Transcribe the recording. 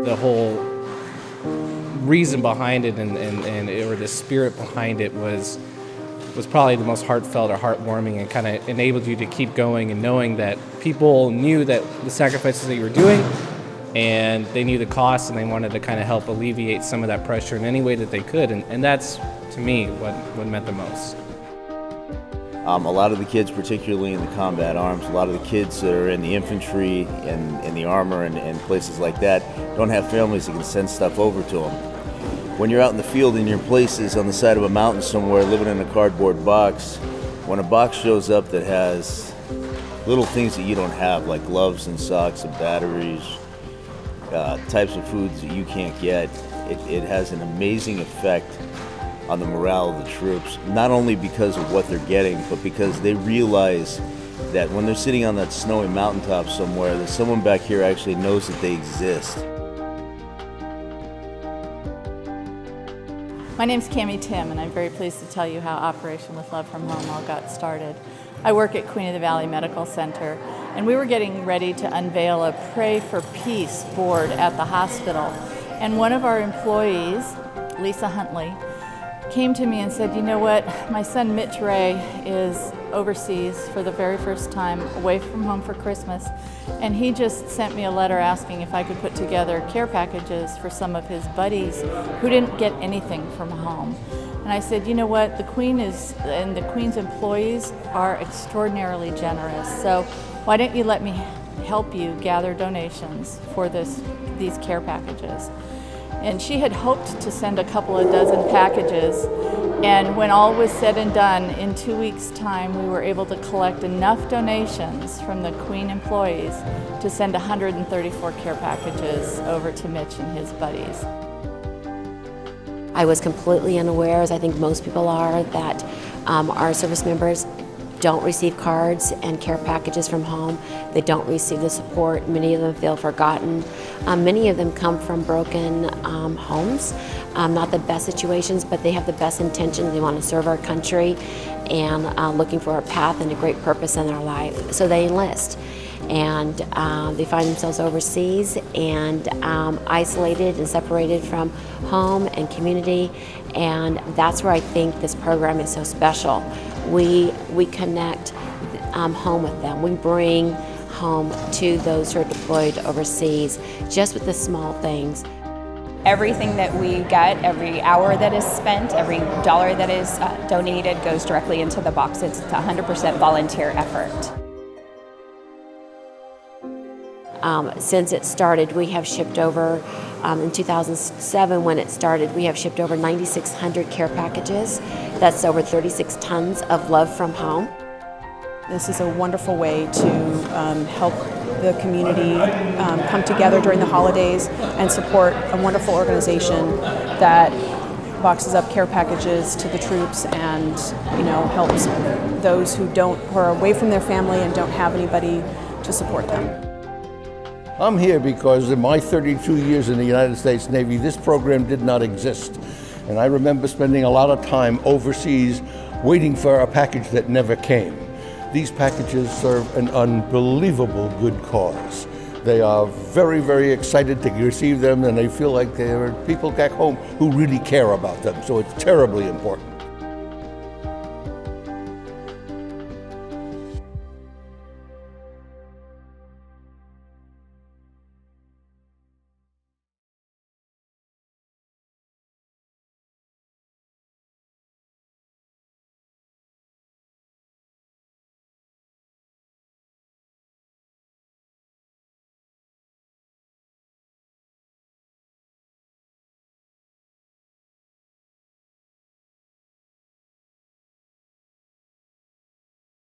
the whole reason behind it or the spirit behind it was probably the most heartfelt or heartwarming, and kind of enabled you to keep going, and knowing that people knew that the sacrifices that you were doing, and they knew the cost, and they wanted to kind of help alleviate some of that pressure in any way that they could, and that's, to me, what meant the most. A lot of the kids, particularly in the combat arms, a lot of the kids that are in the infantry and in the armor and places like that don't have families that can send stuff over to them. When you're out in the field in your places on the side of a mountain somewhere living in a cardboard box, when a box shows up that has little things that you don't have, like gloves and socks and batteries, types of foods that you can't get, it has an amazing effect on the morale of the troops, not only because of what they're getting, but because they realize that when they're sitting on that snowy mountaintop somewhere, that someone back here actually knows that they exist. My name's Cammie Tim, and I'm very pleased to tell you how Operation With Love from Home all got started. I work at Queen of the Valley Medical Center, and we were getting ready to unveil a Pray for Peace board at the hospital. And one of our employees, Lisa Huntley, came to me and said, you know what, my son Mitch Ray is overseas for the very first time, away from home for Christmas, and he just sent me a letter asking if I could put together care packages for some of his buddies who didn't get anything from home. And I said, you know what, the Queen's employees are extraordinarily generous, so why don't you let me help you gather donations for these care packages? And she had hoped to send a couple of dozen packages, and when all was said and done, in 2 weeks' time, we were able to collect enough donations from the Queen employees to send 134 care packages over to Mitch and his buddies. I was completely unaware, as I think most people are, that our service members don't receive cards and care packages from home. They don't receive the support. Many of them feel forgotten. Many of them come from broken homes, not the best situations, but they have the best intentions. They want to serve our country and looking for a path and a great purpose in their life. So they enlist, and they find themselves overseas and isolated and separated from home and community, and that's where I think this program is so special. We connect home with them. We bring home to those who are deployed overseas, just with the small things. Everything that we get, every hour that is spent, every dollar that is donated goes directly into the box. It's a 100% volunteer effort. Since it started, we have shipped over, in 2007 when it started, we have shipped over 9,600 care packages. That's over 36 tons of love from home. This is a wonderful way to help the community come together during the holidays and support a wonderful organization that boxes up care packages to the troops and, helps those who are away from their family and don't have anybody to support them. I'm here because in my 32 years in the United States Navy, this program did not exist. And I remember spending a lot of time overseas waiting for a package that never came. These packages serve an unbelievable good cause. They are very, very excited to receive them, and they feel like there are people back home who really care about them. So it's terribly important.